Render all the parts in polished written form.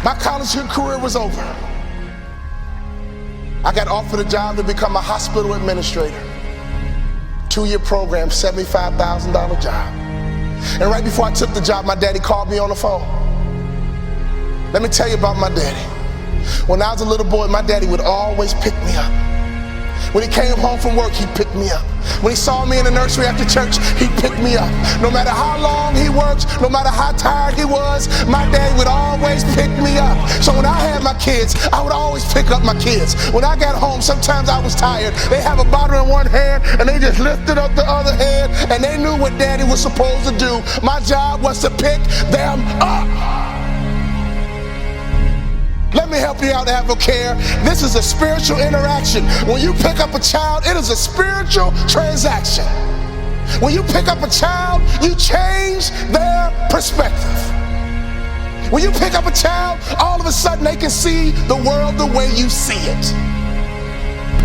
My college career was over. I got offered a job to become a hospital administrator. 2-year program, $75,000 job. And right before I took the job, my daddy called me on the phone. Let me tell you about my daddy. When I was a little boy, my daddy would always pick me up. When he came home from work, he picked me up. When he saw me in the nursery after church, he picked me up. No matter how long he worked, no matter how tired he was, my dad would always pick me up. So when I had my kids, I would always pick up my kids. When I got home, sometimes I was tired. They have a bottle in one hand, and they just lifted up the other hand, and they knew what daddy was supposed to do. My job was to pick them up. Let me help you out, AdvoCare. This is a spiritual interaction. When you pick up a child, it is a spiritual transaction. When you pick up a child, you change their perspective. When you pick up a child, all of a sudden they can see the world the way you see it.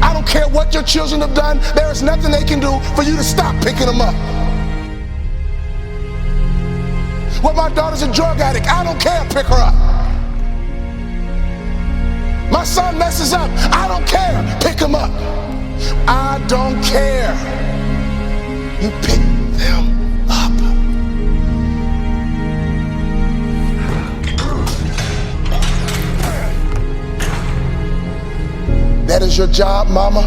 I don't care what your children have done, there is nothing they can do for you to stop picking them up. Well, my daughter's a drug addict, I don't care, pick her up. My son messes up, I don't care, pick him up. I don't care. You pick them up. That is your job, mama.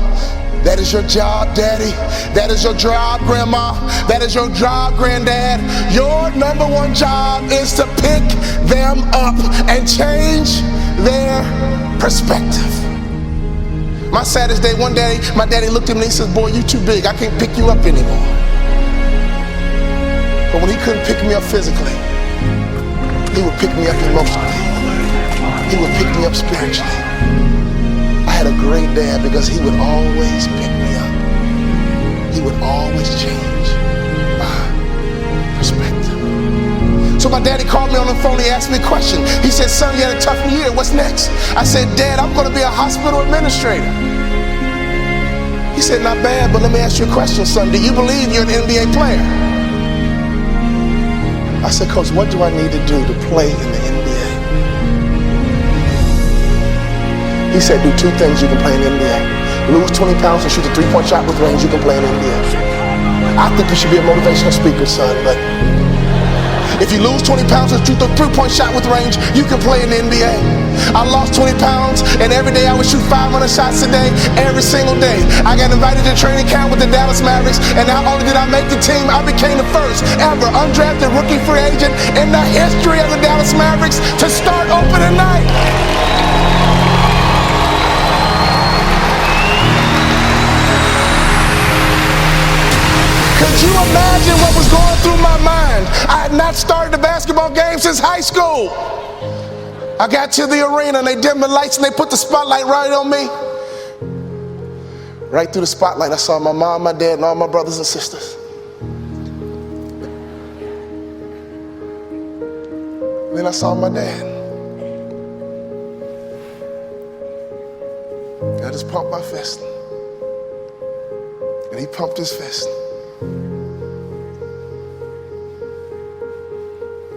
That is your job, daddy. That is your job, grandma. That is your job, granddad. Your number one job is to pick them up and change their perspective. My saddest day, one day, my daddy looked at me and he says, boy, you too big. I can't pick you up anymore. But when he couldn't pick me up physically, he would pick me up emotionally. He would pick me up spiritually. I had a great dad because he would always pick me up. He would always change my perspective. So my daddy called me on the phone, he asked me a question. He said, son, you had a tough year, what's next? I said, Dad, I'm gonna be a hospital administrator. He said, not bad, but let me ask you a question, son. Do you believe you're an NBA player? I said, Coach, what do I need to do to play in the NBA? He said, do 2 things you can play in the NBA. Lose 20 pounds and shoot a 3-point shot with range, you can play in the NBA. I think you should be a motivational speaker, son, but if you lose 20 pounds and shoot a 3-point shot with range, you can play in the NBA. I lost 20 pounds, and every day I would shoot 500 shots a day, every single day. I got invited to training camp with the Dallas Mavericks, and not only did I make the team, I became the first ever undrafted rookie free agent in the history of the Dallas Mavericks to start opening night. Could you imagine what was going through my mind? I had not started a basketball game since high school. I got to the arena and they dimmed the lights and they put the spotlight right on me. Right through the spotlight, I saw my mom, my dad, and all my brothers and sisters. Then I saw my dad. I just pumped my fist. And he pumped his fist.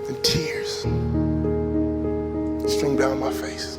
And tears streamed down my face.